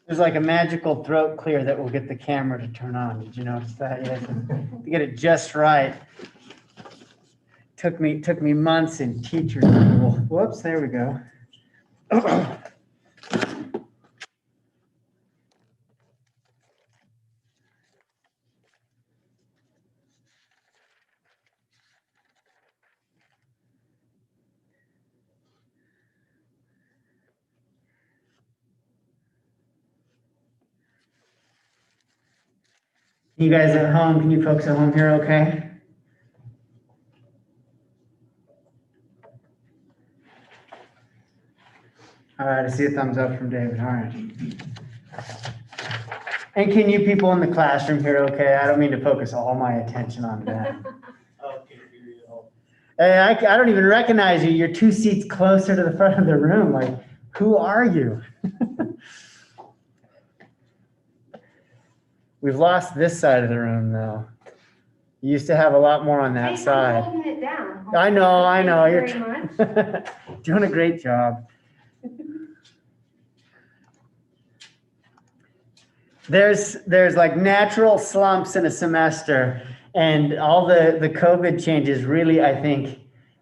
There's like a magical throat clear that will get the camera to turn on. Did you notice that? Yes. To get it just right. Took me months in teacher school. Whoops, there we go. You guys at home, can you folks at home hear okay? All right, I see a thumbs up from David. All right. And can you people in the classroom hear okay? I don't mean to focus all my attention on that. Hey, I don't even recognize you. You're 2 seats closer to the front of the room. Like, who are you? We've lost this side of the room, though. You used to have a lot more on that side. I'm holding it down. I know. You're Very doing a great job. There's like natural slumps in a semester, and all the COVID changes really, I think,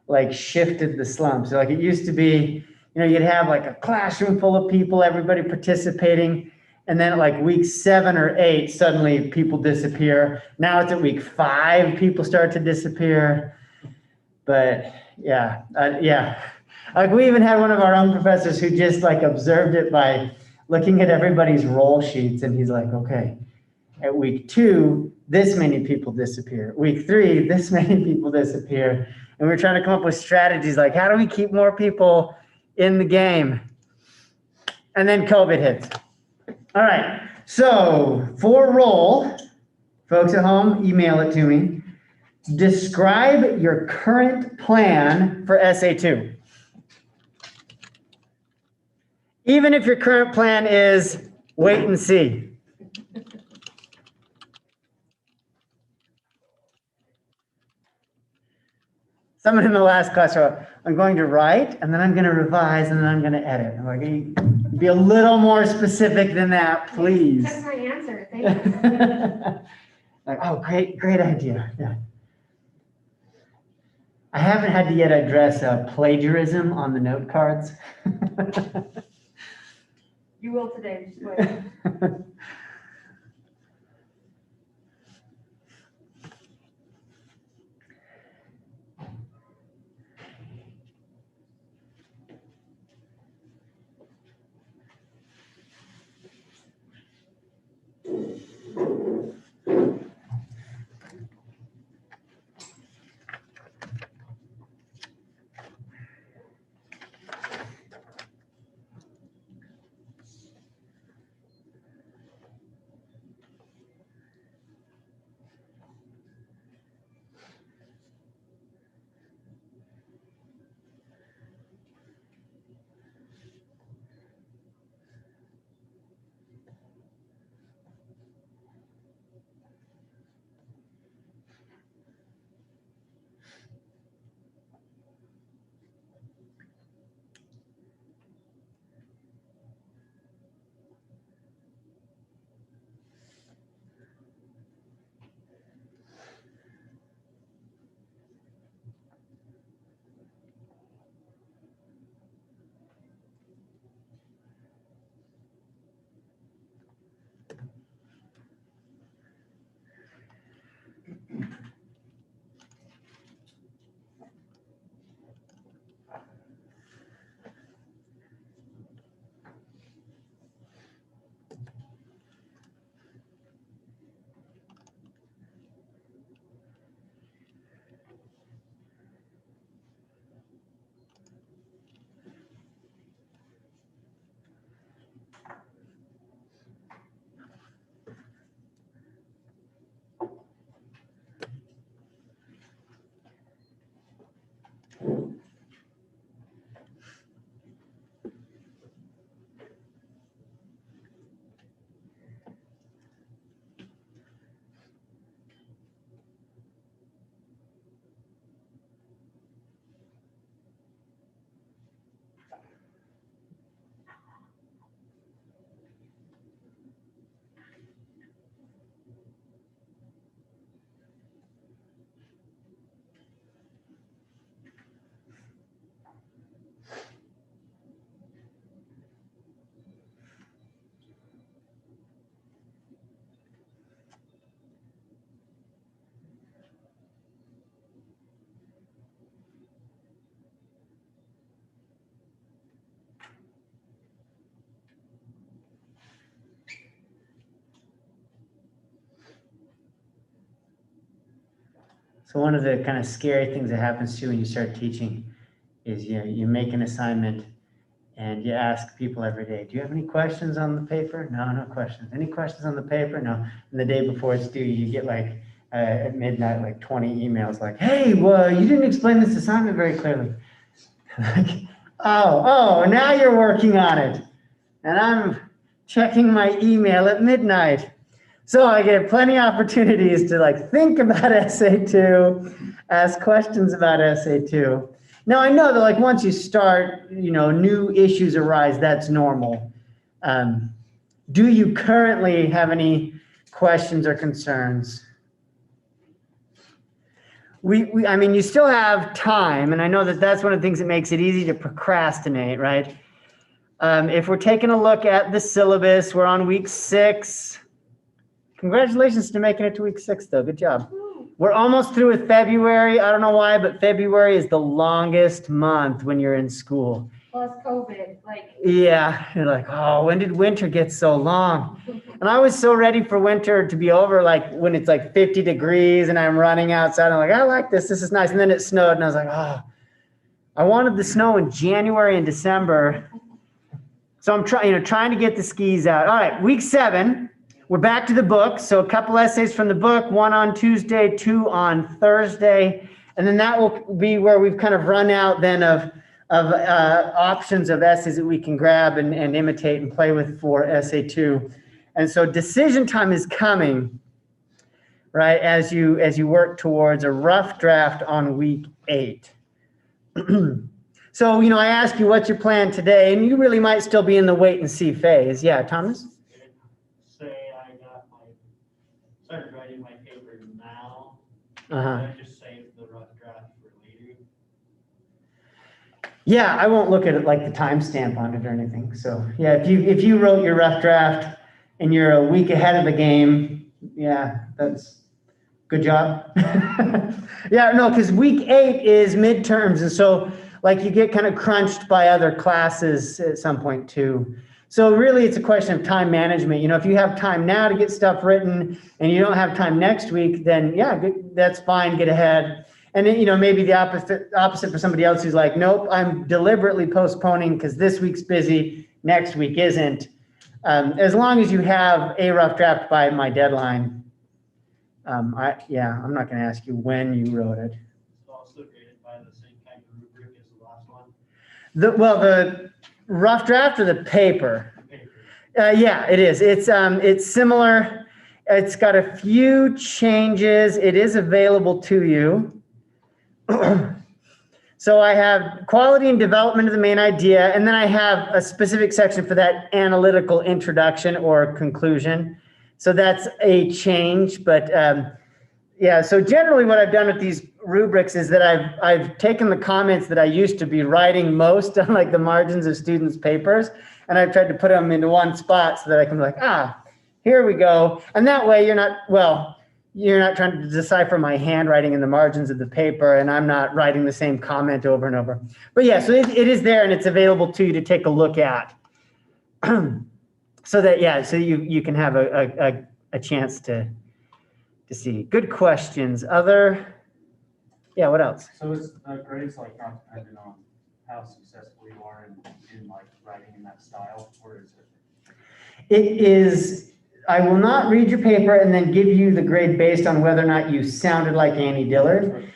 like shifted the slumps. So like it used to be, you'd have like a classroom full of people, everybody participating. And then at like week 7 or 8, suddenly people disappear. Now it's at week 5, people start to disappear. But yeah. Like we even had one of our own professors who just like observed it by looking at everybody's roll sheets. And he's like, okay, at week 2, this many people disappear. Week 3, this many people disappear. And we're trying to come up with strategies like, how do we keep more people in the game? And then COVID hits. All right, so for roll, folks at home, email it to me. Describe your current plan for SA2. Even if your current plan is wait and see. Someone in the last class wrote, I'm going to write, and then I'm going to revise, and then I'm going to edit. I'm like, hey, be a little more specific than that, please. That's my answer. Thank you. Like, oh, great idea. Yeah. I haven't had to yet address plagiarism on the note cards. You will today. Just wait. So one of the kind of scary things that happens too when you start teaching is you make an assignment and you ask people every day, do you have any questions on the paper? No, no questions. Any questions on the paper? No. And the day before it's due, you get like at midnight, like 20 emails like, hey, well, you didn't explain this assignment very clearly. Like, oh, now you're working on it. And I'm checking my email at midnight. So I get plenty of opportunities to like think about SA2, ask questions about SA2. Now I know that like once you start, new issues arise, that's normal. Do you currently have any questions or concerns? I mean, you still have time, and I know that that's one of the things that makes it easy to procrastinate, right? If we're taking a look at the syllabus, we're on week 6. Congratulations to making it to week 6, though. Good job. We're almost through with February. I don't know why, but February is the longest month when you're in school. Plus COVID, like. Yeah, you're like, oh, when did winter get so long? And I was so ready for winter to be over, like when it's like 50 degrees and I'm running outside. I'm like, I like this. This is nice. And then it snowed, and I was like, oh, I wanted the snow in January and December. So I'm trying to get the skis out. All right, week 7. We're back to the book. So a couple essays from the book, 1 on Tuesday, 2 on Thursday. And then that will be where we've kind of run out then of options of essays that we can grab and imitate and play with for essay 2. And so decision time is coming, right, as you work towards a rough draft on week 8. So, I ask you what's your plan today, and you really might still be in the wait and see phase. Yeah, Thomas? Say I started writing my paper now. Uh-huh. I just save the rough draft for later. Yeah, I won't look at it like the timestamp on it or anything. So yeah, if you wrote your rough draft and you're a week ahead of the game, yeah, that's good job. Yeah, no, because week 8 is midterms, and so like you get kind of crunched by other classes at some point too. So really it's a question of time management. If you have time now to get stuff written and you don't have time next week, then yeah, good, that's fine, get ahead. And then, maybe the opposite for somebody else who's like, nope, I'm deliberately postponing because this week's busy, next week isn't. As long as you have a rough draft by my deadline, I'm not going to ask you when you wrote it. It's also graded by the same kind of rubric as the last one. The rough draft or the paper? Yeah, it is. It's similar. It's got a few changes. It is available to you. So I have quality and development of the main idea, and then I have a specific section for that analytical introduction or conclusion. So that's a change, but so generally what I've done with these rubrics is that I've taken the comments that I used to be writing most on like the margins of students' papers, and I've tried to put them into one spot so that I can be like, here we go. And that way you're not trying to decipher my handwriting in the margins of the paper, and I'm not writing the same comment over and over. But yeah, so it is there and it's available to you to take a look at. So you can have a chance to see. Good questions. Yeah, what else? So is the grades like not dependent on how successful you are in like writing in that style, or is it? It is. I will not read your paper and then give you the grade based on whether or not you sounded like Annie Dillard.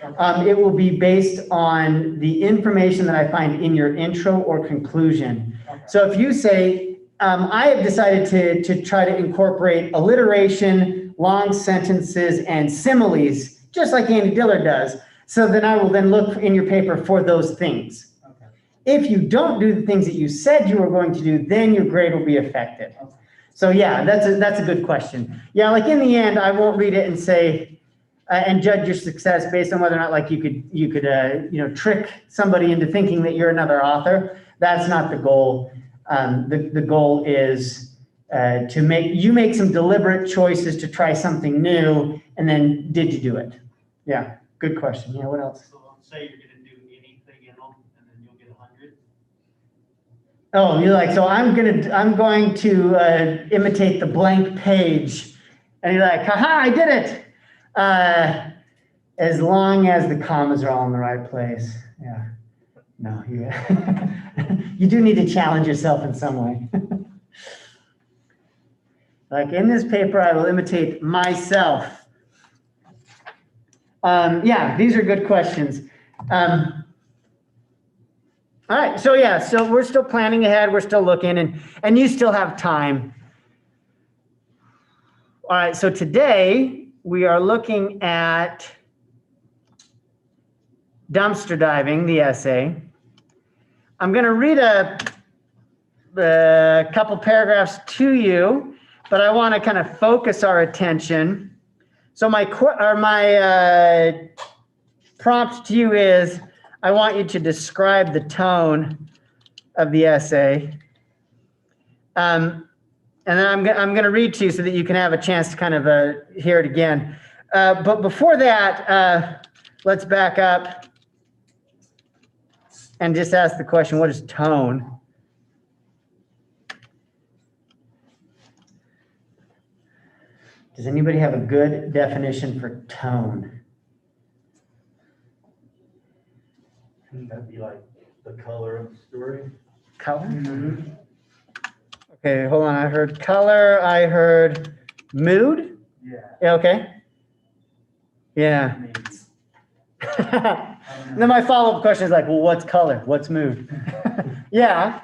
It will be based on the information that I find in your intro or conclusion. Okay. So if you say, I have decided to try to incorporate alliteration, long sentences, and similes, just like Annie Dillard does. So then I will then look in your paper for those things. Okay. If you don't do the things that you said you were going to do, then your grade will be affected. Okay. So yeah, that's a good question. Yeah, like in the end, I won't read it and say and judge your success based on whether or not like you could trick somebody into thinking that you're another author. That's not the goal. The goal is to make some deliberate choices to try something new, and then did you do it? Yeah, good question. Yeah, what else? So say you're going to do anything in them, and then you'll get 100. Oh, you're like, so I'm going to imitate the blank page, and you're like, haha, I did it. As long as the commas are all in the right place. Yeah. No, you, you do need to challenge yourself in some way. Like in this paper, I will imitate myself. Yeah, these are good questions. All right, so yeah, so we're still planning ahead, we're still looking, and you still have time. All right, so today we are looking at dumpster diving, the essay. I'm going to read a couple paragraphs to you, but I want to kind of focus our attention. So my prompt to you is, I want you to describe the tone of the essay. And then I'm going to read to you so that you can have a chance to kind of hear it again. But before that, let's back up and just ask the question, what is tone? Does anybody have a good definition for tone? Wouldn't that be like the color of the story? Color? Okay, hold on. I heard color. I heard mood. Yeah, Okay. Yeah. maybe. Then my follow-up question is like, well, what's color? What's mood? Yeah,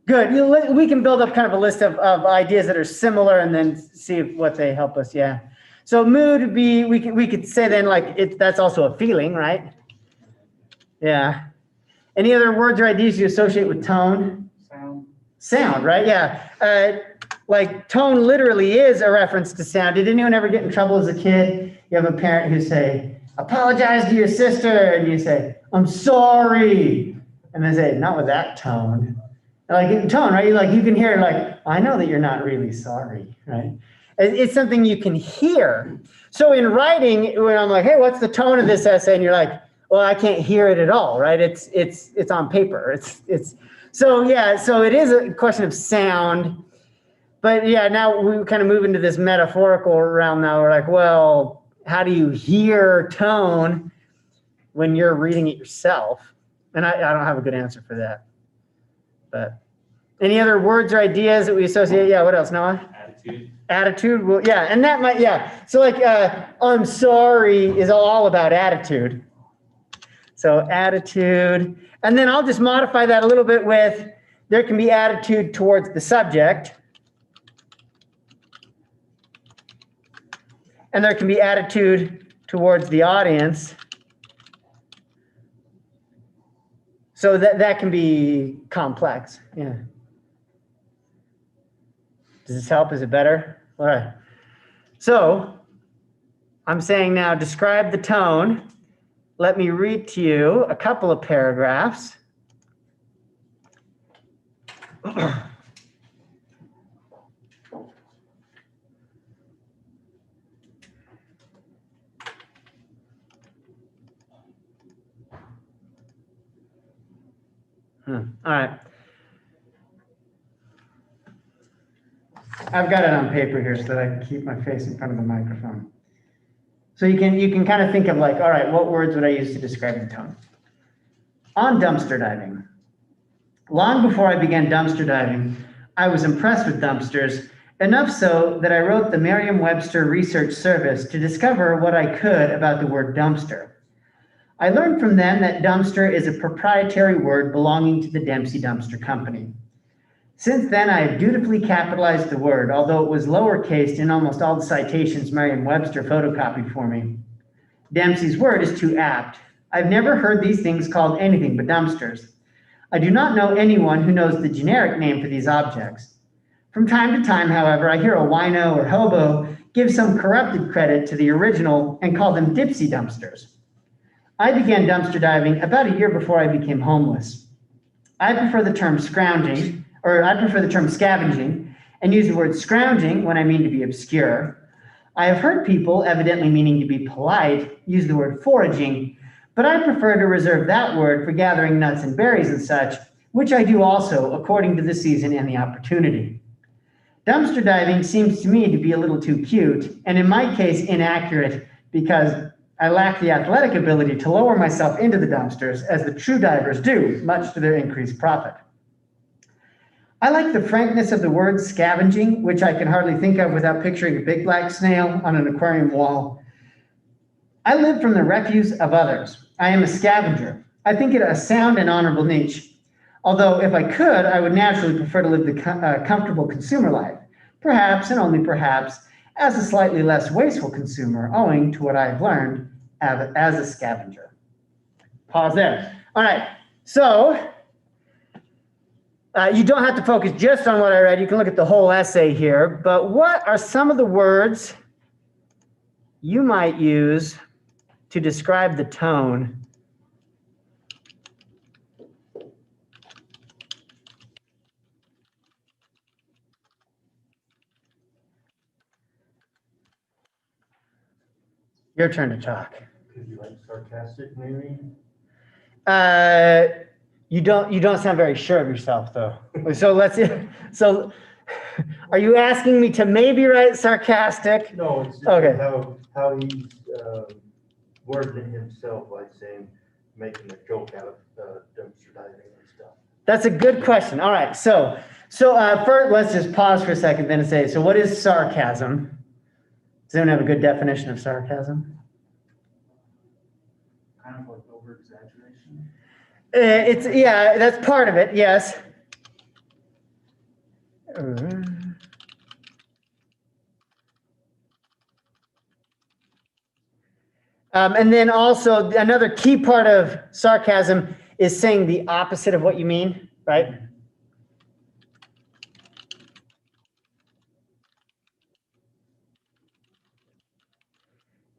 good. We can build up kind of a list of ideas that are similar and then see what they help us. Yeah. So mood would be, we could say then like that's also a feeling, right? Yeah. Any other words or ideas you associate with tone? Sound, right? Yeah. Like tone literally is a reference to sound. Did anyone ever get in trouble as a kid? You have a parent who say, apologize to your sister, and you say, I'm sorry. And they say, not with that tone. Like in tone, right? You can hear like, I know that you're not really sorry, right? It's something you can hear. So in writing, when I'm like, hey, what's the tone of this essay? And you're like, well, I can't hear it at all, right? It's on paper. So yeah, so it is a question of sound. But yeah, now we kind of move into this metaphorical realm now. We're like, well, how do you hear tone when you're reading it yourself? And I don't have a good answer for that. But any other words or ideas that we associate? Yeah, what else, Noah? Attitude. Attitude, well, yeah, and that might, yeah. So like, I'm sorry is all about attitude. So attitude, and then I'll just modify that a little bit with, there can be attitude towards the subject. And there can be attitude towards the audience. So that can be complex, yeah. Does this help? Is it better? All right. So I'm saying now, describe the tone. Let me read to you a couple of paragraphs. All right. I've got it on paper here so that I can keep my face in front of the microphone. So you can kind of think of like, all right, what words would I use to describe the tone? On dumpster diving. Long before I began dumpster diving, I was impressed with dumpsters, enough so that I wrote the Merriam-Webster Research Service to discover what I could about the word dumpster. I learned from them that dumpster is a proprietary word belonging to the Dempsey Dumpster Company. Since then, I have dutifully capitalized the word, although it was lowercased in almost all the citations Merriam-Webster photocopied for me. Dempsey's word is too apt. I've never heard these things called anything but dumpsters. I do not know anyone who knows the generic name for these objects. From time to time, however, I hear a wino or hobo give some corrupted credit to the original and call them dipsy dumpsters. I began dumpster diving about a year before I became homeless. I prefer the term scrounging, or I prefer the term scavenging, and use the word scrounging when I mean to be obscure. I have heard people, evidently meaning to be polite, use the word foraging, but I prefer to reserve that word for gathering nuts and berries and such, which I do also according to the season and the opportunity. Dumpster diving seems to me to be a little too cute, and in my case inaccurate, because I lack the athletic ability to lower myself into the dumpsters as the true divers do, much to their increased profit. I like the frankness of the word scavenging, which I can hardly think of without picturing a big black snail on an aquarium wall. I live from the refuse of others. I am a scavenger. I think it a sound and honorable niche. Although if I could, I would naturally prefer to live the comfortable consumer life. Perhaps, and only perhaps, as a slightly less wasteful consumer, owing to what I've learned as a scavenger. Pause there. All right, so you don't have to focus just on what I read. You can look at the whole essay here, but what are some of the words you might use to describe the tone? Your turn to talk. Could you like sarcastic maybe? You don't sound very sure of yourself though. So are you asking me to maybe write sarcastic? No, it's just Okay. how he's worded it himself, like saying, making a joke out of dumpster diving and stuff. That's a good question. All right, so first let's just pause for a second then and say, so what is sarcasm? Does anyone have a good definition of sarcasm? Kind of like over exaggeration. Yeah, that's part of it, yes. And then also another key part of sarcasm is saying the opposite of what you mean, right?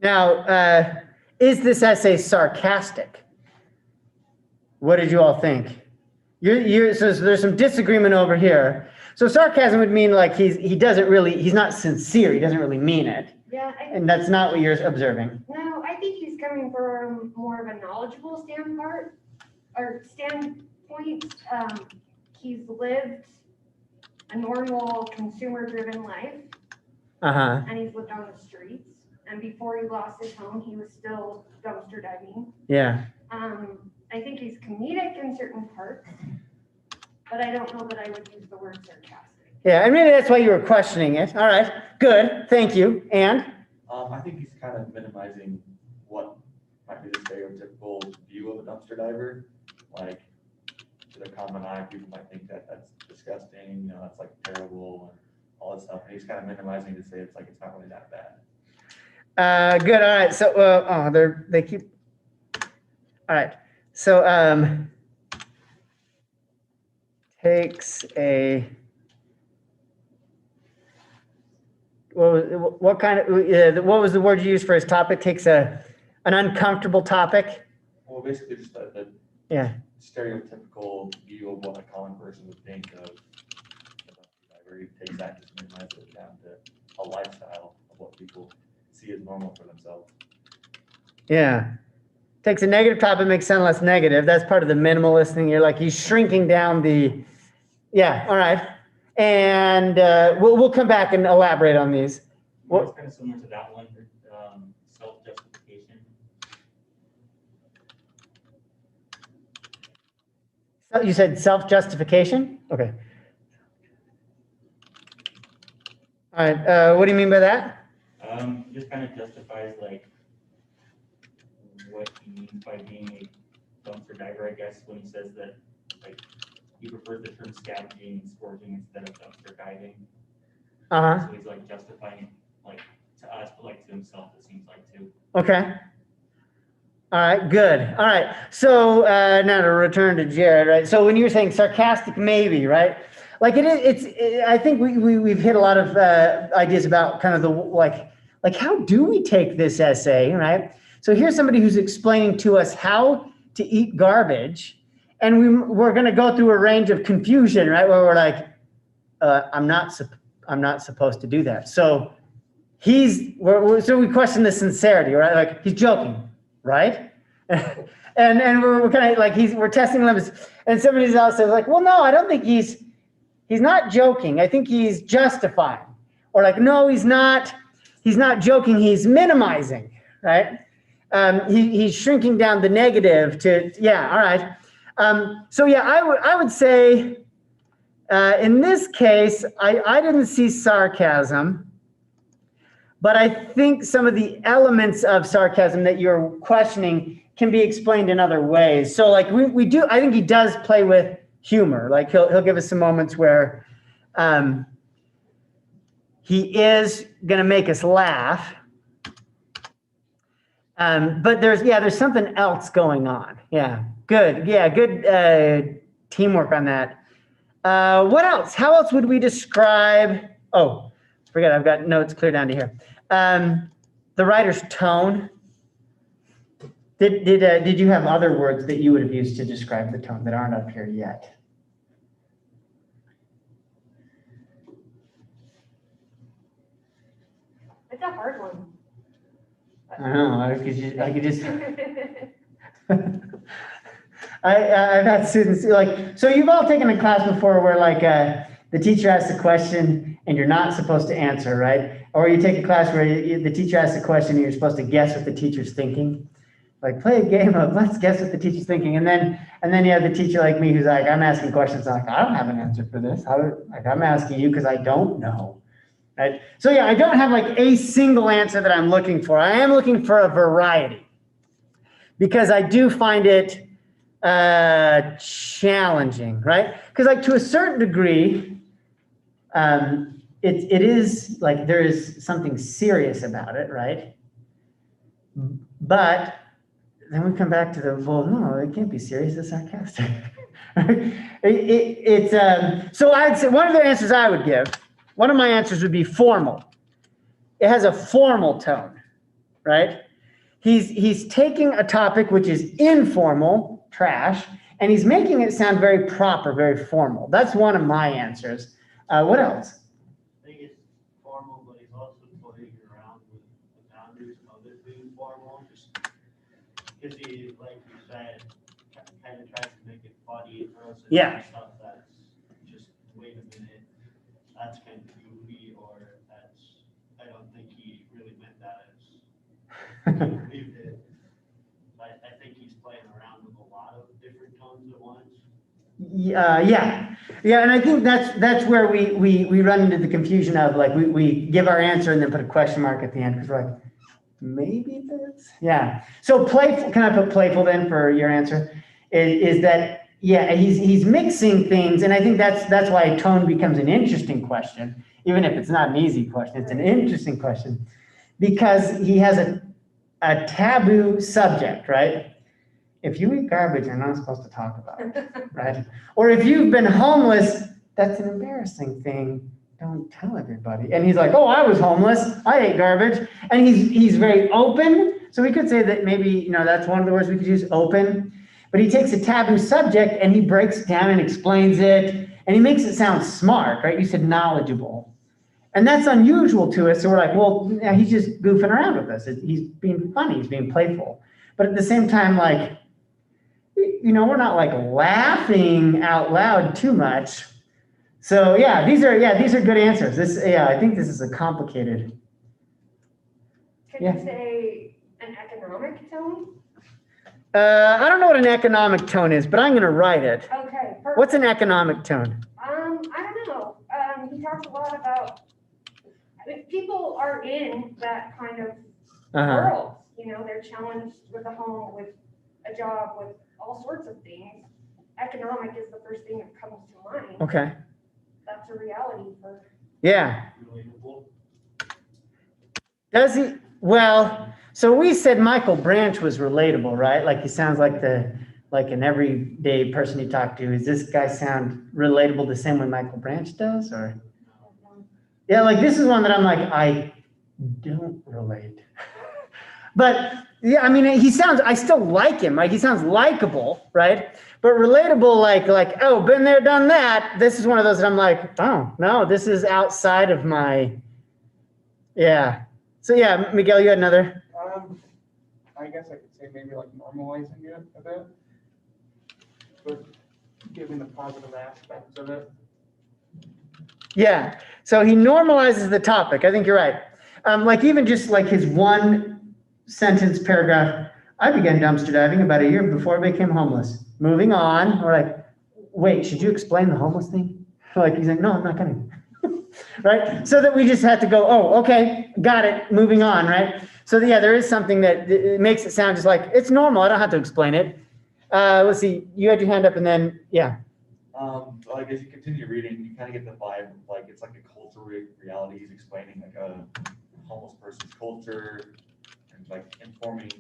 Now, is this essay sarcastic? What did you all think? So there's some disagreement over here. So sarcasm would mean like he's not sincere, he doesn't really mean it. Yeah, And that's not what you're observing. no, I think he's coming from more of a knowledgeable standpoint. He's lived a normal consumer-driven life, Uh-huh. and he's lived on the streets. And before he lost his home, he was still dumpster diving. Yeah. I think he's comedic in certain parts, but I don't know that I would use the word sarcastic. Yeah, and maybe that's why you were questioning it. All right, good, thank you. And? I think he's kind of minimizing what might be the stereotypical view of a dumpster diver. Like, to the common eye, people might think that that's disgusting, you know, that's like terrible and all this stuff. And he's kind of minimizing to say it's like it's not really that bad. Good, all right, so, they keep, all right. So, takes a, what was the word you used for his topic? Takes an uncomfortable topic? Well, basically just the Yeah. stereotypical view of what a common person would think of a dumpster diver. He takes that, just minimizes it down to a lifestyle of what people see as normal for themselves. Yeah. Takes a negative topic, makes it sound less negative. That's part of the minimalist thing. You're like, he's shrinking down the, yeah, all right. And we'll come back and elaborate on these. Well, it's kind of similar to that one, self-justification. So you said self-justification? Okay. All right, what do you mean by that? Just kind of justifies like what he means by being a dumpster diver, I guess, when he says that like he prefers the term scavenging and scourging instead of dumpster diving. Uh-huh. So he's like justifying it like to us, but like to himself, it seems like too. Okay. All right, good. All right, so now to return to Jared, right? So when you were saying sarcastic, maybe, right? Like I think we've hit a lot of ideas about kind of the, like how do we take this essay, right? So here's somebody who's explaining to us how to eat garbage, and we're going to go through a range of confusion, right? Where we're like, I'm not supposed to do that. So so we question the sincerity, right? Like he's joking, right? and we're kind of like we're testing limits, and somebody's also like, well, no, I don't think he's not joking. I think he's justifying, or like, no, he's not joking. He's minimizing, right? He's shrinking down the negative to, yeah, all right. So yeah, I would say, in this case, I didn't see sarcasm, but I think some of the elements of sarcasm that you're questioning can be explained in other ways. So like we do, I think he does play with humor. Like he'll give us some moments where he is gonna make us laugh. But there's something else going on. Yeah, good. Yeah, good teamwork on that. What else? How else would we describe? Oh, forget, I've got notes clear down to here. The writer's tone. Did you have other words that you would have used to describe the tone that aren't up here yet? It's a hard one. I know, I could just. I've had students like, so you've all taken a class before where like the teacher asks a question and you're not supposed to answer, right? Or you take a class where the teacher asks a question and you're supposed to guess what the teacher's thinking. Like play a game of let's guess what the teacher's thinking, and then you have the teacher like me who's like, I'm asking questions like I don't have an answer for this. I'm asking you because I don't know. Right? So yeah, I don't have like a single answer that I'm looking for. I am looking for a variety because I do find it challenging, right? Because like to a certain degree, it is like there is something serious about it, right? But then we come back to the, well, no, it can't be serious, it's sarcastic. So I'd say one of the answers I would give, one of my answers would be formal. It has a formal tone, right? He's taking a topic which is informal, trash, and he's making it sound very proper, very formal. That's one of my answers. What else? I think it's formal, but he's also playing around with the boundaries of it being formal, just because he, like you said, kind of tries to make it funny and throws in Yeah. stuff that's just, wait a minute, that's kind of goofy, or that's, I don't think he really meant that as he believed it. I think he's playing around with a lot of different tones at once. Yeah, and I think that's where we run into the confusion of like we give our answer and then put a question mark at the end because we're like, maybe this, yeah. So playful, can I put playful then for your answer? Is that, yeah, he's mixing things, and I think that's why tone becomes an interesting question, even if it's not an easy question, it's an interesting question, because he has a taboo subject, right? If you eat garbage, you're not supposed to talk about it, right? Or if you've been homeless, that's an embarrassing thing. Don't tell everybody. And he's like, oh, I was homeless. I ate garbage. And he's very open. So we could say that maybe, that's one of the words we could use, open. But he takes a taboo subject and he breaks it down and explains it. And he makes it sound smart, right? You said knowledgeable. And that's unusual to us. So we're like, well, yeah, he's just goofing around with us. He's being funny. He's being playful. But at the same time, like, we're not like laughing out loud too much. So yeah, these are good answers. I think this is a complicated. Could Yeah. you say an economic tone? I don't know what an economic tone is, but I'm going to write it. Okay, perfect. What's an economic tone? I don't know. He talks a lot about, people are in that kind of world. They're challenged with a home, with a job, with all sorts of things. Economic is the first thing that comes to mind. Okay. That's a reality for. Yeah. Relatable. Does he? Well, so we said Michael Branch was relatable, right? Like he sounds like an everyday person you talk to. Does this guy sound relatable the same way Michael Branch does, or? Yeah, like this is one that I'm like, I don't relate. But yeah, I mean, I still like him. Like he sounds likable, right? But relatable, like, oh, been there, done that. This is one of those that I'm like, oh, no, this is outside of my, yeah. So yeah, Miguel, you had another? I guess I could say maybe like normalizing it a bit, but giving the positive aspects of it. Yeah, so he normalizes the topic. I think you're right. Like even just like his one sentence, paragraph, I began dumpster diving about a year before I became homeless. Moving on, we're like, wait, should you explain the homeless thing? Like, he's like, no, I'm not gonna. Right? So that we just had to go, oh, okay, got it, moving on, right? So yeah, there is something that it makes it sound just like, it's normal, I don't have to explain it. Let's see, you had your hand up and then, yeah. Like as you continue reading, you kind of get the vibe of like, it's like a cultural reality. He's explaining like a homeless person's culture and like informing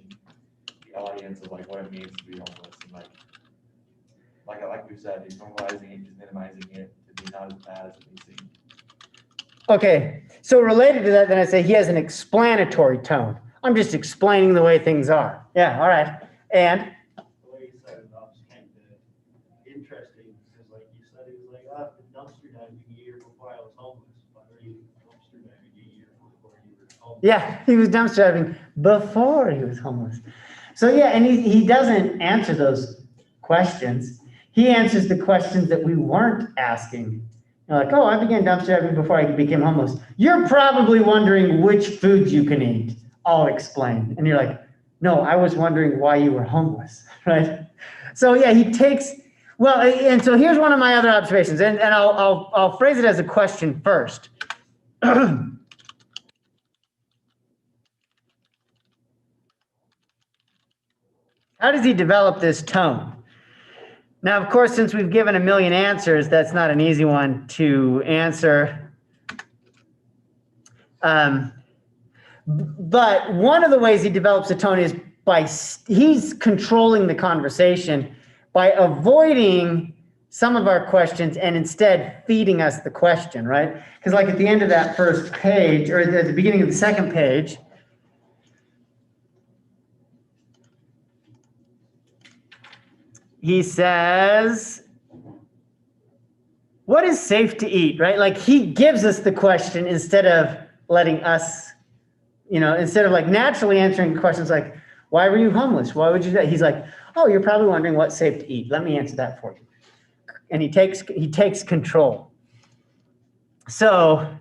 the audience of like what it means to be homeless. And like we said, he's normalizing it, he's minimizing it to be not as bad as it may seem. Okay, so related to that, then I say he has an explanatory tone. I'm just explaining the way things are. Yeah, all right. And? The way you set it up is kind of interesting, because like you said, it was like, I've been dumpster diving a year before I was homeless. Why are you dumpster diving a year before you were homeless? Yeah, he was dumpster diving before he was homeless. So yeah, and he doesn't answer those questions. He answers the questions that we weren't asking. You're like, oh, I began dumpster diving before I became homeless. You're probably wondering which foods you can eat. I'll explain. And you're like, no, I was wondering why you were homeless, right? So yeah, he takes, well, and so here's one of my other observations, and I'll phrase it as a question first. How does he develop this tone? Now, of course, since we've given a million answers, that's not an easy one to answer. But one of the ways he develops a tone is he's controlling the conversation by avoiding some of our questions and instead feeding us the question, right? Because like at the end of that first page, or at the beginning of the second page, he says, what is safe to eat, right? Like he gives us the question instead of letting us, instead of like naturally answering questions like, why were you homeless? Why would you do that? He's like, oh, you're probably wondering what's safe to eat. Let me answer that for you. And he takes control. So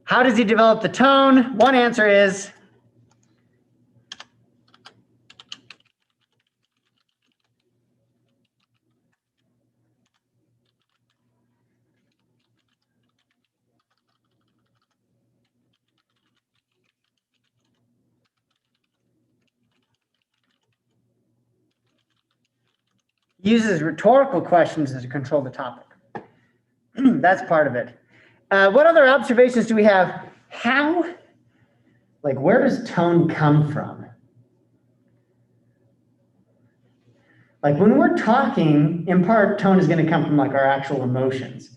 how does he develop the tone? One answer is, uses rhetorical questions to control the topic. That's part of it. What other observations do we have? Where does tone come from? Like when we're talking, in part, tone is going to come from like our actual emotions,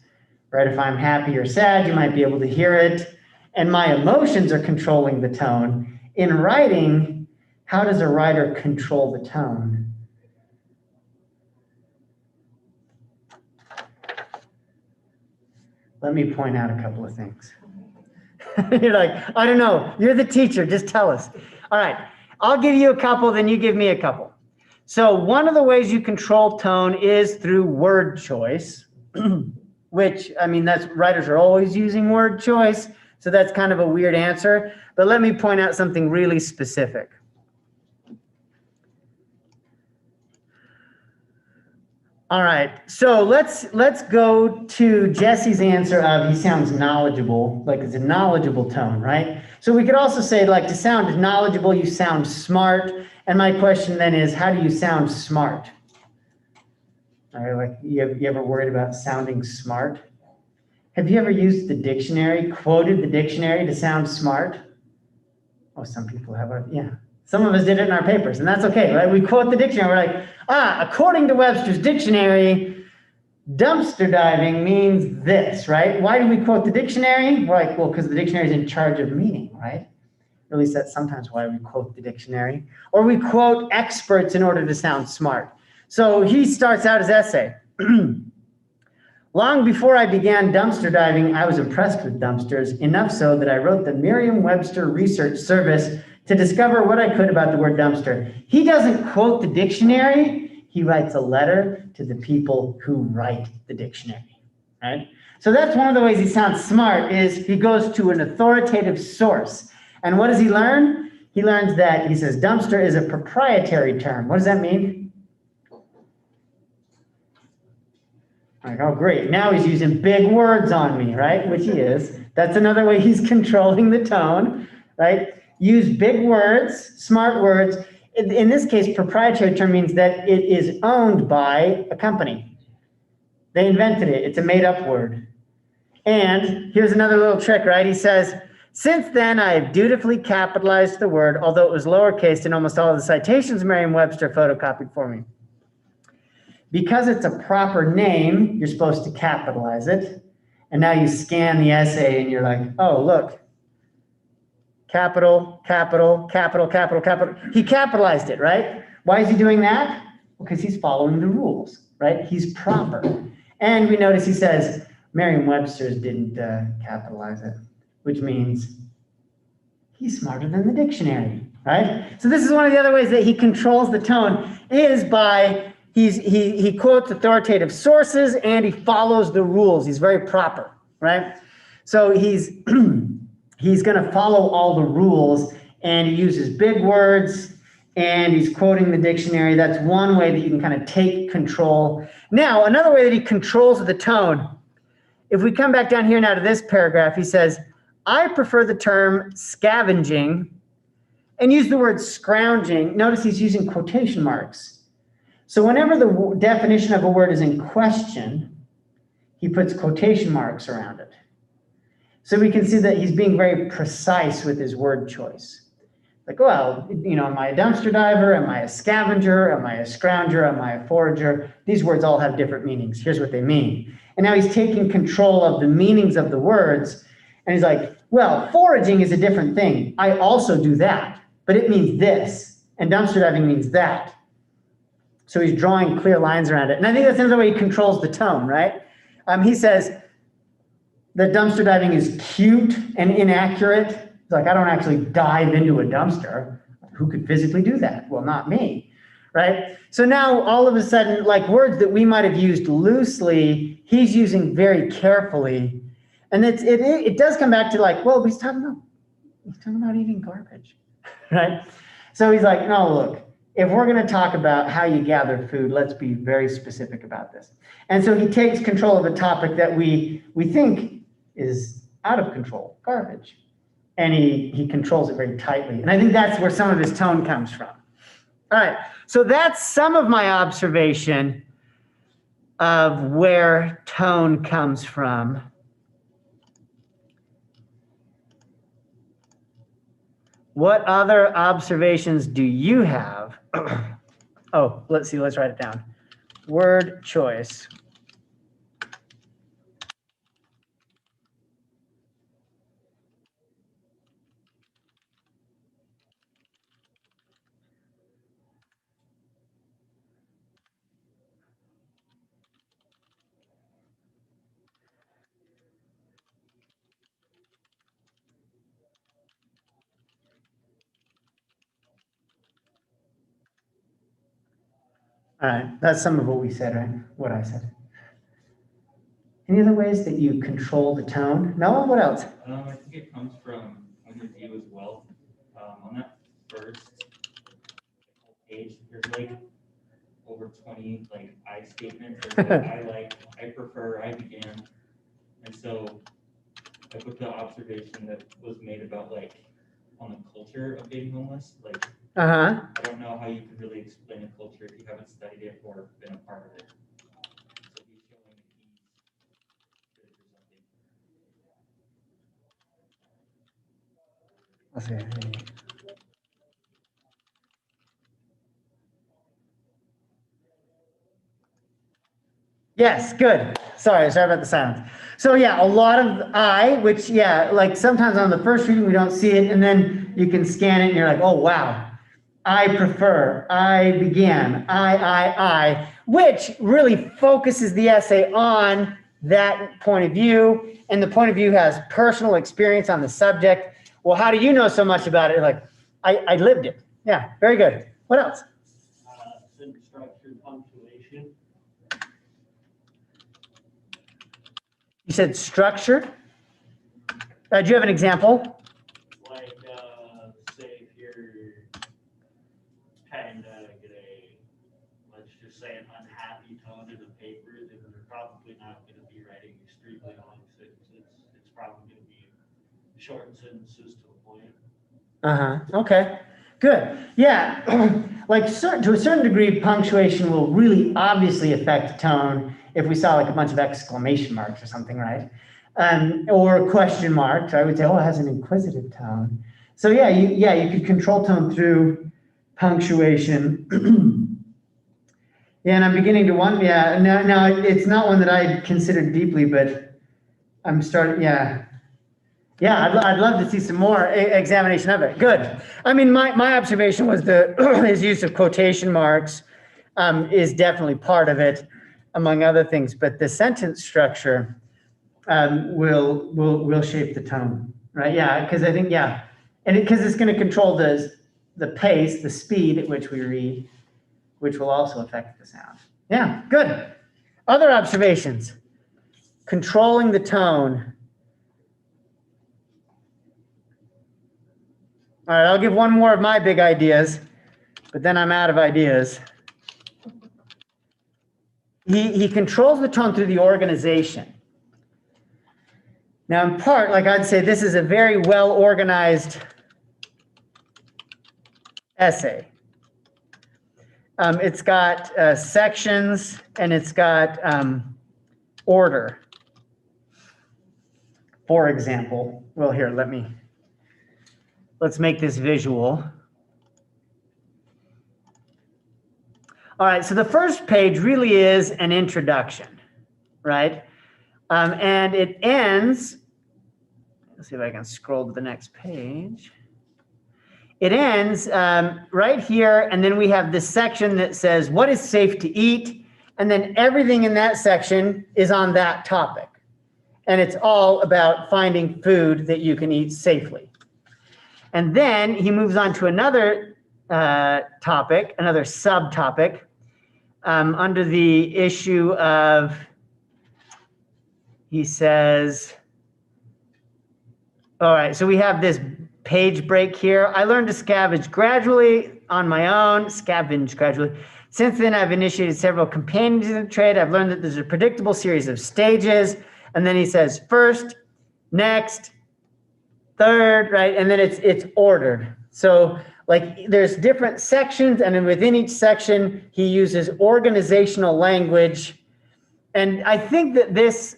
right? If I'm happy or sad, you might be able to hear it. And my emotions are controlling the tone. In writing, how does a writer control the tone? Let me point out a couple of things. You're like, I don't know. You're the teacher. Just tell us. All right. I'll give you a couple, then you give me a couple. So one of the ways you control tone is through word choice, which, writers are always using word choice. So that's kind of a weird answer. But let me point out something really specific. All right, so let's go to Jesse's answer of he sounds knowledgeable, like it's a knowledgeable tone, right? So we could also say like to sound knowledgeable, you sound smart. And my question then is, how do you sound smart? All right, like you ever worried about sounding smart? Have you ever used the dictionary, quoted the dictionary to sound smart? Oh, some people have, yeah. Some of us did it in our papers, and that's okay, right? We quote the dictionary, we're like, according to Webster's dictionary, dumpster diving means this, right? Why do we quote the dictionary? We're like, well, because the dictionary is in charge of meaning, right? Or at least that's sometimes why we quote the dictionary. Or we quote experts in order to sound smart. So he starts out his essay. Long before I began dumpster diving, I was impressed with dumpsters, enough so that I wrote the Merriam-Webster Research Service to discover what I could about the word dumpster. He doesn't quote the dictionary, he writes a letter to the people who write the dictionary, right? So that's one of the ways he sounds smart is he goes to an authoritative source. And what does he learn? He learns that, he says, dumpster is a proprietary term. What does that mean? Like, oh, great. Now he's using big words on me, right? Which he is. That's another way he's controlling the tone, right? Use big words, smart words. In this case, proprietary term means that it is owned by a company. They invented it. It's a made-up word. And here's another little trick, right? He says, since then, I have dutifully capitalized the word, although it was lowercase in almost all of the citations Merriam-Webster photocopied for me. Because it's a proper name, you're supposed to capitalize it. And now you scan the essay and you're like, oh, look, capital, capital, capital, capital, capital. He capitalized it, right? Why is he doing that? Because he's following the rules, right? He's proper. And we notice he says, Merriam-Webster's didn't capitalize it, which means he's smarter than the dictionary, right? So this is one of the other ways that he controls the tone is by he quotes authoritative sources and he follows the rules. He's very proper, right? So he's he's going to follow all the rules and he uses big words and he's quoting the dictionary. That's one way that you can kind of take control. Now, another way that he controls the tone, if we come back down here now to this paragraph, he says, I prefer the term scavenging and use the word scrounging. Notice he's using quotation marks. So whenever the definition of a word is in question, he puts quotation marks around it. So we can see that he's being very precise with his word choice. Like, well, you know, am I a dumpster diver? Am I a scavenger? Am I a scrounger? Am I a forager? These words all have different meanings. Here's what they mean. And now he's taking control of the meanings of the words. And he's like, well, foraging is a different thing. I also do that, but it means this. And dumpster diving means that. So he's drawing clear lines around it. And I think that's another way he controls the tone, right? He says that dumpster diving is cute and inaccurate. It's like, I don't actually dive into a dumpster. Who could physically do that? Well, not me, right? So now all of a sudden, like words that we might have used loosely, he's using very carefully. And it does come back to like, well, he's talking about eating garbage, right? So he's like, no, look, if we're going to talk about how you gather food, let's be very specific about this. And so he takes control of a topic that we think is out of control, garbage. And he controls it very tightly. And I think that's where some of his tone comes from. All right, so that's some of my observation of where tone comes from. What other observations do you have? Oh, let's see, let's write it down. Word choice. All right, that's some of what we said, right? What I said. Any other ways that you control the tone? Noah, what else? I think it comes from point of view as well. On that first page, there's like over 20 like I statements. There's like, I prefer, I began. And so I put the observation that was made about like on the culture of being homeless. Like, I don't know how you could really explain a culture if you haven't studied it or been a part of it. So he's showing that he's good for something. Let's see. Yes, good. Sorry about the silence. So yeah, a lot of I, which yeah, like sometimes on the first reading we don't see it, and then you can scan it and you're like, oh wow. I prefer, I began, I, which really focuses the essay on that point of view, and the point of view has personal experience on the subject. Well, how do you know so much about it? Like, I lived it. Yeah, very good. What else? Structured punctuation. You said structured? Do you have an example? Like, in the paper, then they're probably not gonna be writing extremely long sentences. It's probably gonna be short sentences to the point. Okay, good. Yeah, like to a certain degree, punctuation will really obviously affect tone if we saw like a bunch of exclamation marks or something, right? Or question marks. I would say, oh, it has an inquisitive tone. So yeah, you could control tone through punctuation. Yeah, and I'm beginning to wonder. Yeah, no, it's not one that I considered deeply, but I'm starting. Yeah. I'd love to see some more examination of it. Good. I mean, my observation was his use of quotation marks is definitely part of it, among other things. But the sentence structure will shape the tone, right? Yeah, because I think and because it's going to control the pace, the speed at which we read, which will also affect the sound. Yeah, good. Other observations. Controlling the tone. All right, I'll give one more of my big ideas, but then I'm out of ideas. He controls the tone through the organization. Now, in part, like I'd say, this is a very well-organized essay. It's got sections and it's got order. For example, well, here, let's make this visual. All right, so the first page really is an introduction, right? And it ends, let's see if I can scroll to the next page. It ends right here, and then we have this section that says, what is safe to eat? And then everything in that section is on that topic. And it's all about finding food that you can eat safely. And then he moves on to another topic, another subtopic, under the issue of, he says, all right, so we have this page break here. I learned to scavenge gradually on my own, Since then, I've initiated several companions in the trade. I've learned that there's a predictable series of stages. And then he says first, next, third, right? And then it's ordered. So like there's different sections, and then within each section, he uses organizational language. And I think that this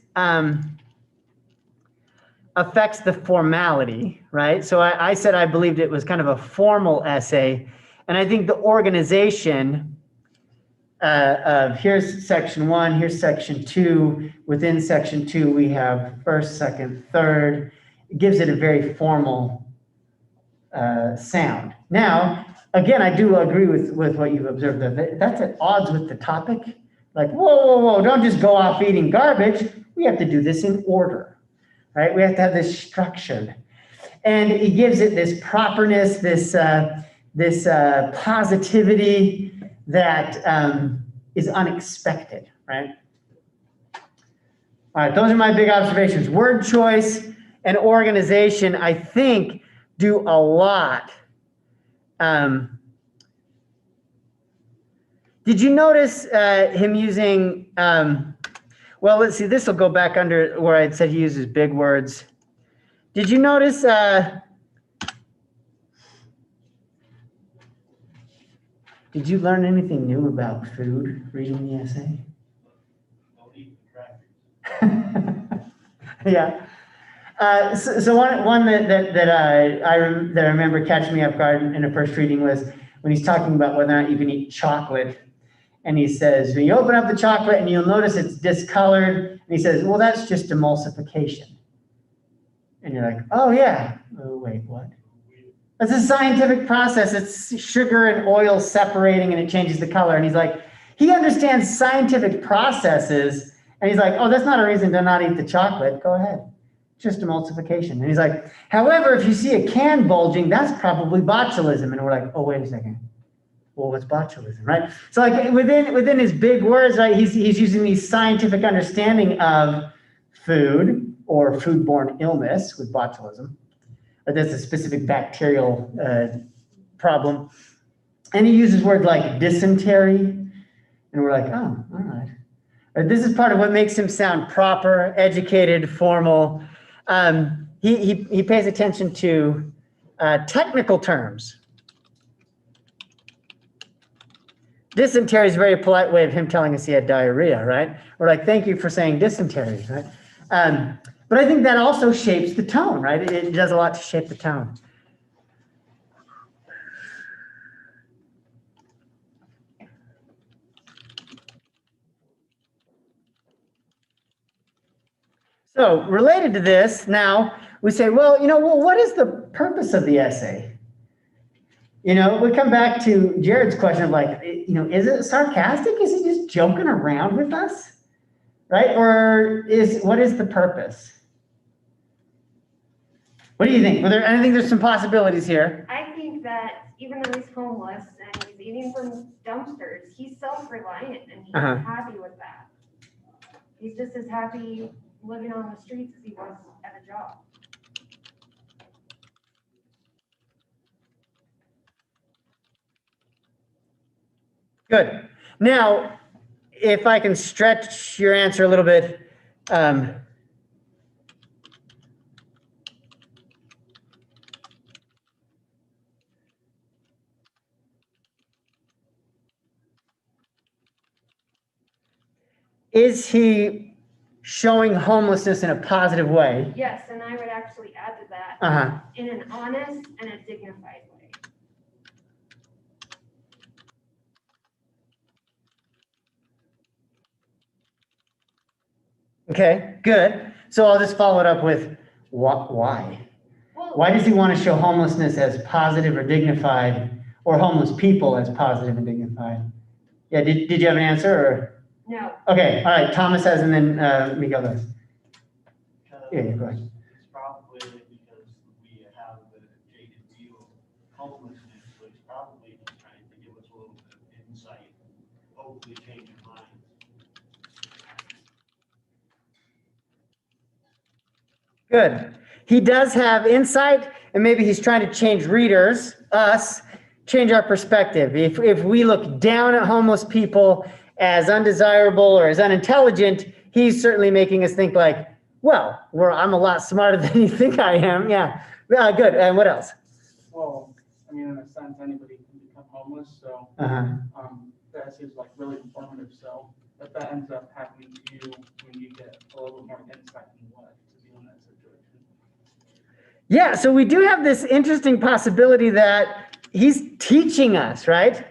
affects the formality, right? So I said I believed it was kind of a formal essay. And I think the organization of here's section 1, here's section 2. Within section 2, we have first, second, third. It gives it a very formal sound. Now, again, I do agree with what you've observed there. That's at odds with the topic. Like, whoa, don't just go off eating garbage. We have to do this in order, right? We have to have this structured. And it gives it this properness, this positivity that is unexpected, right? All right, those are my big observations. Word choice and organization, I think, do a lot. Did you notice him using, well, let's see, this will go back under where I said he uses big words. Did you notice, did you learn anything new about food reading the essay? Don't eat the crackers. Yeah. So one that I remember catching me off guard in a first reading was when he's talking about whether or not you can eat chocolate. And he says, when you open up the chocolate and you'll notice it's discolored. And he says, well, that's just emulsification. And you're like, oh yeah. Oh, wait, what? It's a scientific process. It's sugar and oil separating and it changes the color. And he's like, he understands scientific processes. And he's like, oh, that's not a reason to not eat the chocolate. Go ahead. Just emulsification. And he's like, however, if you see a can bulging, that's probably botulism. And we're like, oh, wait a second. Well, what's botulism, right? So like within his big words, right, he's using these scientific understanding of food or foodborne illness with botulism. But that's a specific bacterial problem. And he uses words like dysentery. And we're like, oh, all right. This is part of what makes him sound proper, educated, formal. He pays attention to technical terms. Dysentery is a very polite way of him telling us he had diarrhea, right? We're like, thank you for saying dysentery, right? But I think that also shapes the tone, right? It does a lot to shape the tone. So related to this, now we say, well, what is the purpose of the essay? We come back to Jared's question of like, is it sarcastic? Is he just joking around with us? Right? Or what is the purpose? What do you think? I think there's some possibilities here. I think that even though he's homeless and he's eating from dumpsters, he's self-reliant and he's happy with that. He's just as happy living on the streets as he was at a job. Good. Now, if I can stretch your answer a little bit, is he showing homelessness in a positive way? Yes, and I would actually add to that in an honest and a dignified way. Okay, good. So I'll just follow it up with why? Well, Why does he want to show homelessness as positive or dignified, or homeless people as positive and dignified? Yeah, did you have an answer? Or? No. Okay, all right, Thomas has, and then Miguel does. Yeah, go ahead. It's probably because we have the jaded view of homelessness, which probably is trying to give us a little bit of insight, hopefully change your minds. Good. He does have insight, and maybe he's trying to change readers, us, change our perspective. If we look down at homeless people as undesirable or as unintelligent, he's certainly making us think like, well, I'm a lot smarter than you think I am. Yeah, good. And what else? Well, I mean, in a sense, anybody can become homeless, so that's his like really informative. So if that ends up happening to you, when you get a little bit more insight in what to do in that situation. Yeah, so we do have this interesting possibility that he's teaching us, right?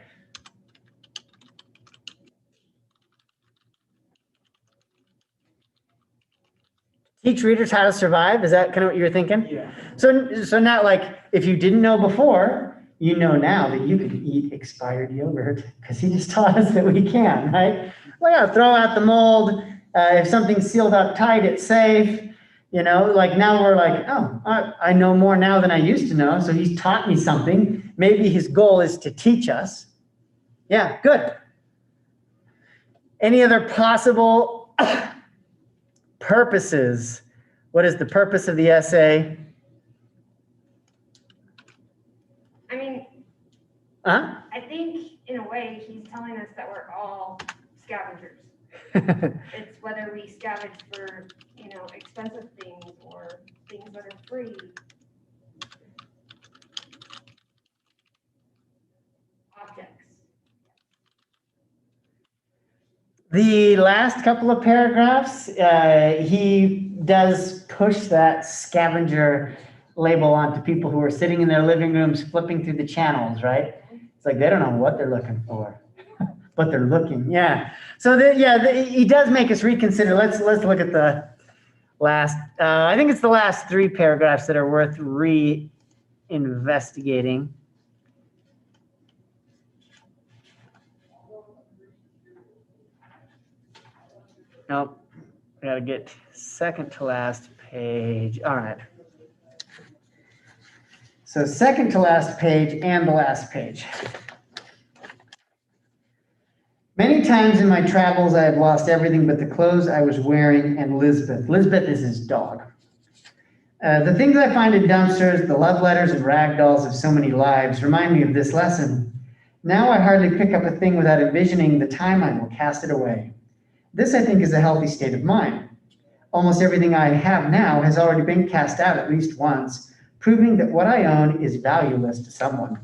Teach readers how to survive. Is that kind of what you're thinking? Yeah. So not like if you didn't know before, you know now that you could eat expired yogurt because he just taught us that we can, right? Well, yeah, throw out the mold. If something's sealed up tight, it's safe. Like now we're like, oh, I know more now than I used to know. So he's taught me something. Maybe his goal is to teach us. Yeah, good. Any other possible purposes? What is the purpose of the essay? I mean, Huh? I think in a way he's telling us that we're all scavengers. It's whether we scavenge for, expensive things or things that are free. Objects. The last couple of paragraphs, he does push that scavenger label onto people who are sitting in their living rooms flipping through the channels, right? It's like they don't know what they're looking for, but they're looking. Yeah. So he does make us reconsider. Let's look at the last. I think it's the last three paragraphs that are worth re-investigating. Nope. I gotta get second to last page. All right. So second to last page and the last page. Many times in my travels, I have lost everything but the clothes I was wearing and Lisbeth. Lisbeth is his dog. The things I find in dumpsters, the love letters and rag dolls of so many lives remind me of this lesson. Now I hardly pick up a thing without envisioning the time I will cast it away. This, I think, is a healthy state of mind. Almost everything I have now has already been cast out at least once, proving that what I own is valueless to someone.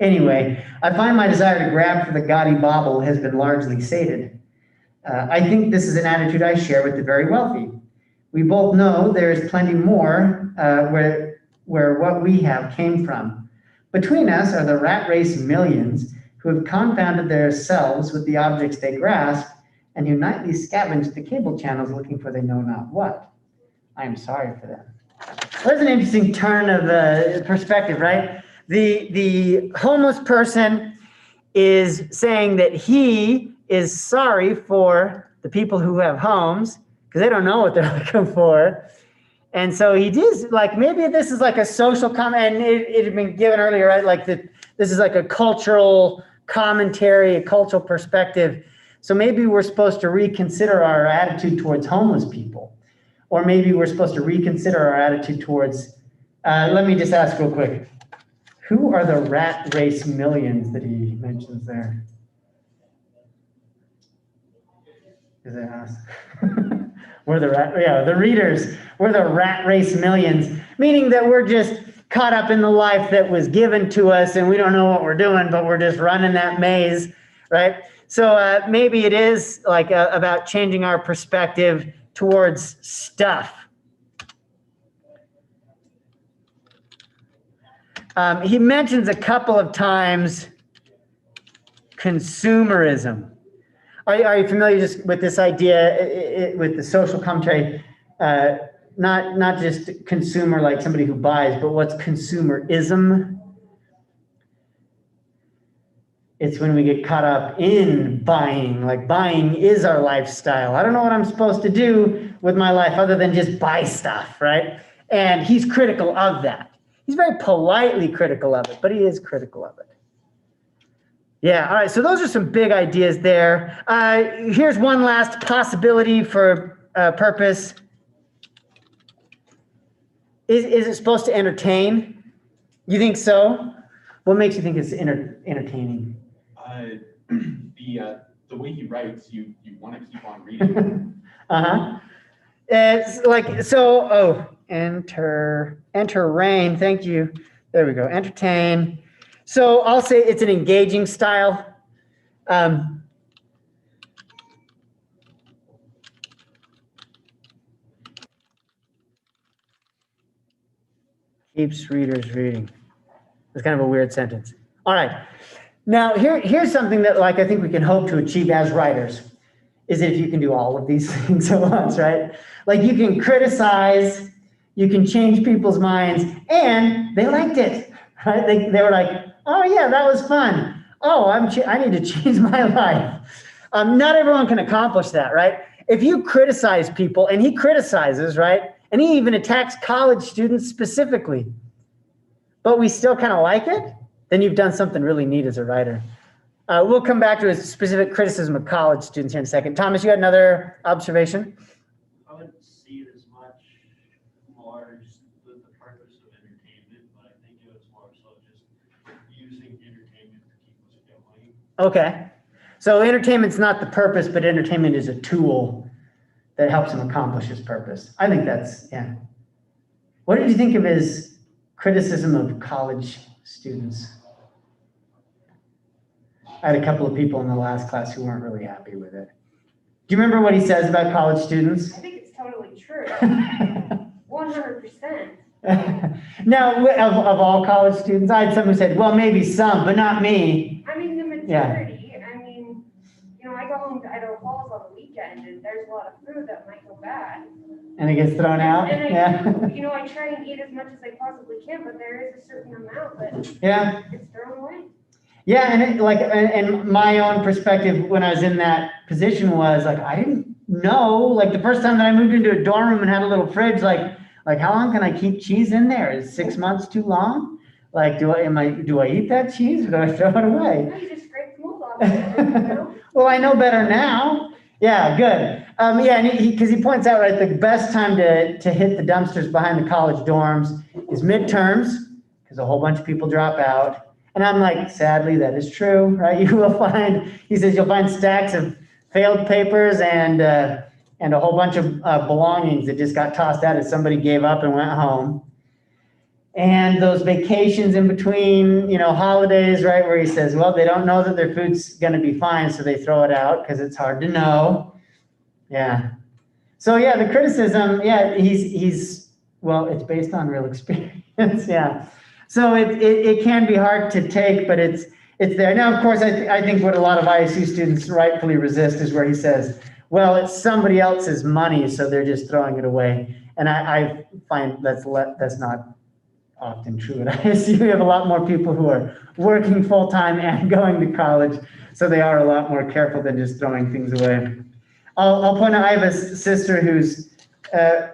Anyway, I find my desire to grab for the gaudy bauble has been largely sated. I think this is an attitude I share with the very wealthy. We both know there is plenty more where what we have came from. Between us are the rat race millions who have confounded themselves with the objects they grasp and who nightly scavenge the cable channels looking for they know not what. I am sorry for them. There's an interesting turn of perspective, right? The homeless person is saying that he is sorry for the people who have homes because they don't know what they're looking for. And so he does, like, maybe this is like a social comment, and it had been given earlier, right? Like this is like a cultural commentary, a cultural perspective. So maybe we're supposed to reconsider our attitude towards homeless people. Or maybe we're supposed to reconsider our attitude towards, let me just ask real quick. Who are the rat race millions that he mentions there? Is it us? We're the readers. We're the rat race millions, meaning that we're just caught up in the life that was given to us and we don't know what we're doing, but we're just running that maze, right? So maybe it is like about changing our perspective towards stuff. He mentions a couple of times consumerism. Are you familiar just with this idea with the social commentary? Not just consumer like somebody who buys, but what's consumerism? It's when we get caught up in buying, like buying is our lifestyle. I don't know what I'm supposed to do with my life other than just buy stuff, right? And he's critical of that. He's very politely critical of it, but he is critical of it. Yeah, all right, so those are some big ideas there. Here's one last possibility for purpose. Is it supposed to entertain? You think so? What makes you think it's entertaining? The way he writes, you want to keep on reading. It's like, so, enter rain, thank you. There we go, entertain. So I'll say it's an engaging style. Keeps readers reading. It's kind of a weird sentence. All right. Now, here's something that, like, I think we can hope to achieve as writers, is if you can do all of these things at once, right? Like, you can criticize, you can change people's minds, and they liked it, right? They were like, oh yeah, that was fun. Oh, I need to change my life. Not everyone can accomplish that, right? If you criticize people, and he criticizes, right? And he even attacks college students specifically, but we still kind of like it, then you've done something really neat as a writer. We'll come back to a specific criticism of college students here in a second. Thomas, you had another observation? I would see it as much more just with the purpose of entertainment, but I think it was more so just using entertainment to keep us going. Okay. So entertainment's not the purpose, but entertainment is a tool that helps him accomplish his purpose. I think that's, yeah. What did you think of his criticism of college students? I had a couple of people in the last class who weren't really happy with it. Do you remember what he says about college students? I think it's totally true. 100%. Now, of all college students, I had someone who said, well, maybe some, but not me. I mean, the majority, I mean, you know, I go home to Idaho Falls on the weekend and there's a lot of food that might go bad. And it gets thrown out? And you know, I try and eat as much as I possibly can, but there is a certain amount that gets thrown away. Yeah, and my own perspective when I was in that position was like, I didn't know, like the first time that I moved into a dorm room and had a little fridge, like how long can I keep cheese in there? Is 6 months too long? Like, do I eat that cheese or do I throw it away? No, you just scrape the mold off of it, you know? Well, I know better now. Yeah, good. Yeah, and because he points out, right, the best time to hit the dumpsters behind the college dorms is midterms, because a whole bunch of people drop out. And I'm like, sadly, that is true, right? You will find, he says, you'll find stacks of failed papers and a whole bunch of belongings that just got tossed out as somebody gave up and went home. And those vacations in between, holidays, right, where he says, well, they don't know that their food's going to be fine, so they throw it out because it's hard to know. Yeah. So yeah, the criticism, yeah, well, it's based on real experience, yeah. So it can be hard to take, but it's there. Now, of course, I think what a lot of ISU students rightfully resist is where he says, well, it's somebody else's money, so they're just throwing it away. And I find that's not often true at ISU. We have a lot more people who are working full-time and going to college, so they are a lot more careful than just throwing things away. I'll point out, I have a sister who's,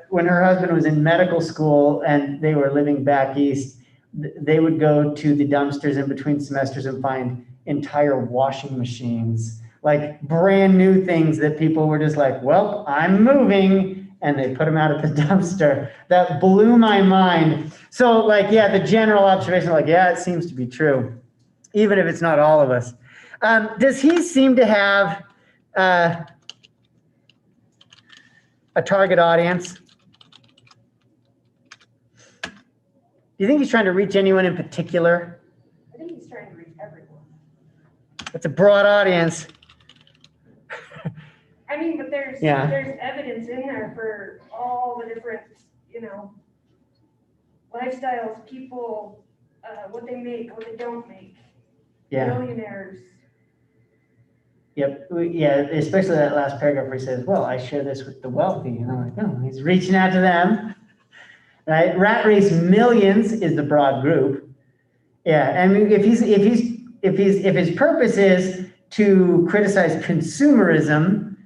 when her husband was in medical school and they were living back east, they would go to the dumpsters in between semesters and find entire washing machines, like brand new things that people were just like, well, I'm moving, and they put them out at the dumpster. That blew my mind. So like, yeah, the general observation, like, yeah, it seems to be true, even if it's not all of us. Does he seem to have a target audience? Do you think he's trying to reach anyone in particular? I think he's trying to reach everyone. It's a broad audience. I mean, but there's evidence in there for all the different, lifestyles, people, what they make, what they don't make. Yeah. Millionaires. Yep. Yeah, especially that last paragraph where he says, well, I share this with the wealthy. And I'm like, oh, he's reaching out to them. Right? Rat Race Millions is the broad group. Yeah. I mean, if his purpose is to criticize consumerism,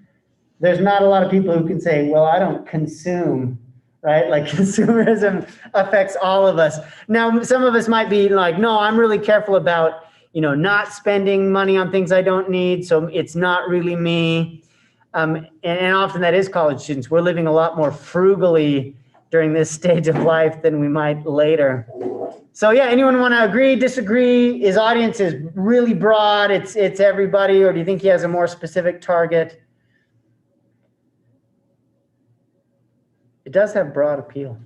there's not a lot of people who can say, well, I don't consume, right? Like consumerism affects all of us. Now, some of us might be like, no, I'm really careful about, not spending money on things I don't need. So it's not really me. And often that is college students. We're living a lot more frugally during this stage of life than we might later. So yeah, anyone want to agree, disagree? His audience is really broad. It's everybody, or do you think he has a more specific target? It does have broad appeal.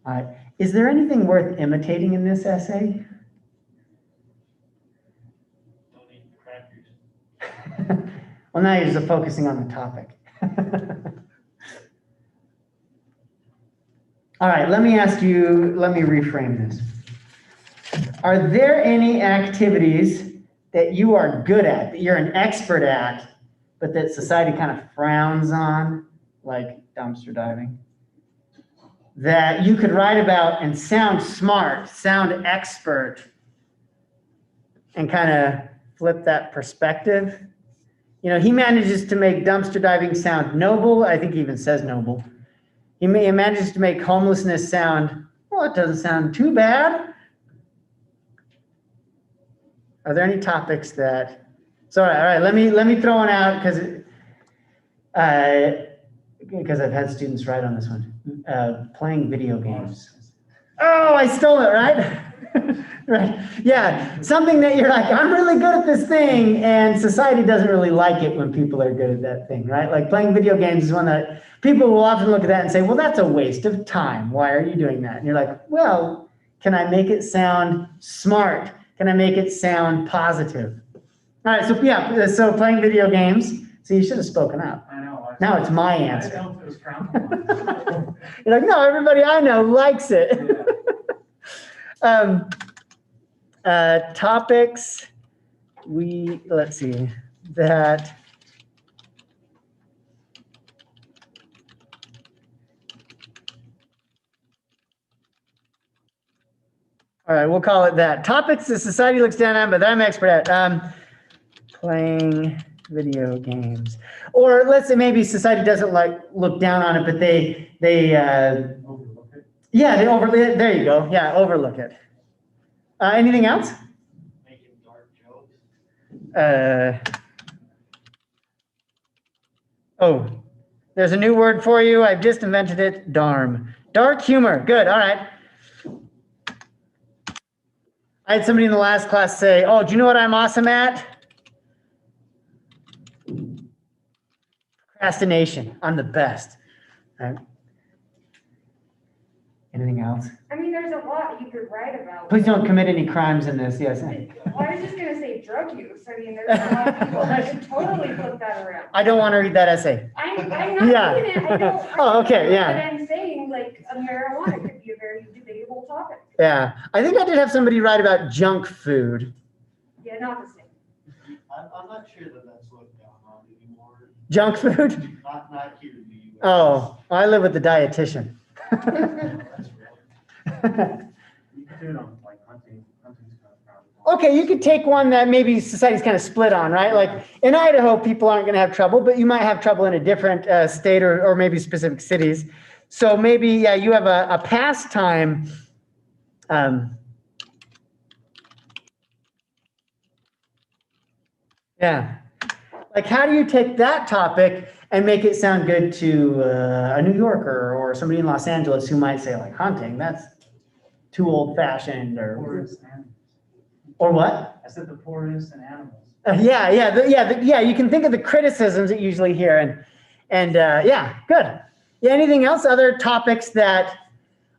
All right. Is there anything worth imitating in this essay? Don't eat crackers. Well, now you're just focusing on the topic. All right, let me reframe this. Are there any activities that you are good at, that you're an expert at, but that society kind of frowns on, like dumpster diving, that you could write about and sound smart, sound expert, and kind of flip that perspective? He manages to make dumpster diving sound noble. I think he even says noble. He manages to make homelessness sound, well, it doesn't sound too bad. Are there any topics that, all right, let me throw one out because I've had students write on this one. Playing video games. Oh, I stole it, right? Right. Yeah, something that you're like, I'm really good at this thing, and society doesn't really like it when people are good at that thing, right? Like playing video games is one that people will often look at that and say, well, that's a waste of time. Why are you doing that? And you're like, well, can I make it sound smart? Can I make it sound positive? All right, so yeah, so playing video games. So you should have spoken up. I know. Now it's my answer. I don't know if it was frowned upon. You're like, no, everybody I know likes it. Yeah. Topics, let's see, that all right, we'll call it that. Topics that society looks down on, but that I'm expert at. Playing video games. Or let's say maybe society doesn't look down on it, but they Overlook it. yeah, they overlook it. There you go. Yeah, overlook it. Anything else? Making dark jokes. Oh, there's a new word for you. I've just invented it. Darm. Dark humor. Good. All right. I had somebody in the last class say, oh, do you know what I'm awesome at? Procrastination. I'm the best. All right. Anything else? I mean, there's a lot you could write about. Please don't commit any crimes in this. Yes. Well, I was just gonna say drug use. I mean, there's a lot of people that could totally flip that around. I don't want to read that essay. I'm not Yeah. doing it. I don't. Oh, okay, yeah. But I'm saying like a marijuana could be a very debatable topic. Yeah. I think I did have somebody write about junk food. Yeah, not the same. I'm not sure that that's looked down on anymore. Junk food? Not here in the US. Oh, I live with the dietitian. That's real. You can do it on like hunting's kind of problem. Okay, you could take one that maybe society's kind of split on, right? Like in Idaho, people aren't going to have trouble, but you might have trouble in a different state or maybe specific cities. So maybe, yeah, you have a pastime. Yeah. Like, how do you take that topic and make it sound good to a New Yorker or somebody in Los Angeles who might say, like, hunting, that's too old-fashioned, or what? I said the poorest and animals. Yeah, you can think of the criticisms that you usually hear, and yeah, good. Yeah, anything else? Other topics that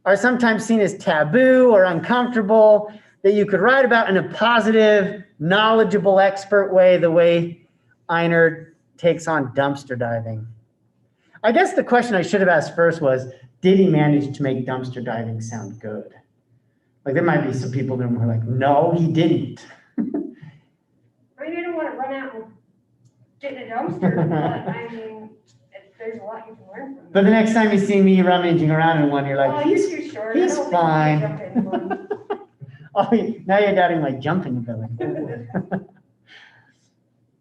are sometimes seen as taboo or uncomfortable that you could write about in a positive, knowledgeable, expert way, the way Einar takes on dumpster diving. I guess the question I should have asked first was, did he manage to make dumpster diving sound good? Like there might be some people that were like, no, he didn't. I mean, you don't want to run out and get in a dumpster, but I mean, there's a lot you can learn from But the next time you see me rummaging around in one, you're like, oh, he's too short. he's I don't think he can fine. jump in one. Oh, now you're doubting my jumping ability.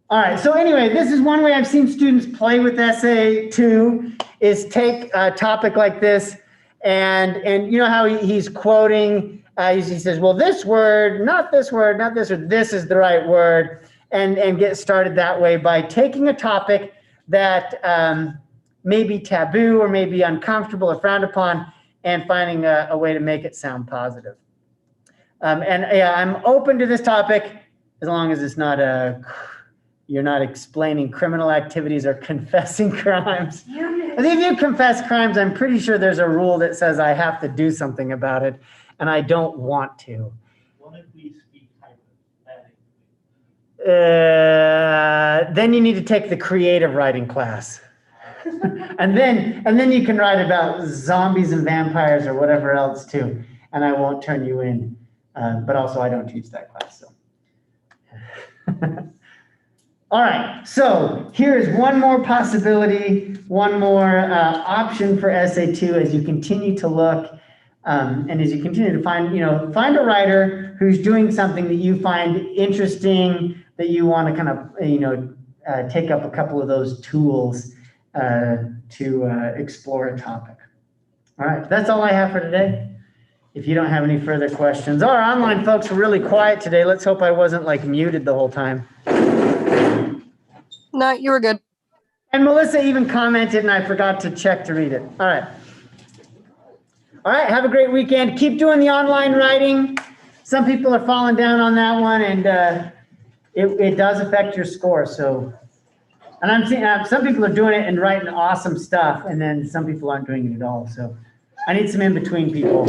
All right, so anyway, this is one way I've seen students play with essay too, is take a topic like this and you know how he's quoting, he says, well, this word, not this word, not this word, this is the right word, and get started that way by taking a topic that may be taboo or may be uncomfortable or frowned upon and finding a way to make it sound positive. And yeah, I'm open to this topic as long as it's not you're not explaining criminal activities or confessing crimes. I think if you confess crimes, I'm pretty sure there's a rule that says I have to do something about it, and I don't want to. What if we speak hypothetically? Then you need to take the creative writing class. and then you can write about zombies and vampires or whatever else too, and I won't turn you in. But also I don't teach that class, so. All right, so here is one more possibility, one more option for essay 2 as you continue to look and as you continue to find, find a writer who's doing something that you find interesting, that you want to kind of, take up a couple of those tools to explore a topic. All right, that's all I have for today. If you don't have any further questions, our online folks were really quiet today. Let's hope I wasn't like muted the whole time. No, you were good. And Melissa even commented and I forgot to check to read it. All right. All right, have a great weekend. Keep doing the online writing. Some people are falling down on that one and it does affect your score. So, and I'm seeing some people are doing it and writing awesome stuff and then some people aren't doing it at all. So I need some in-between people.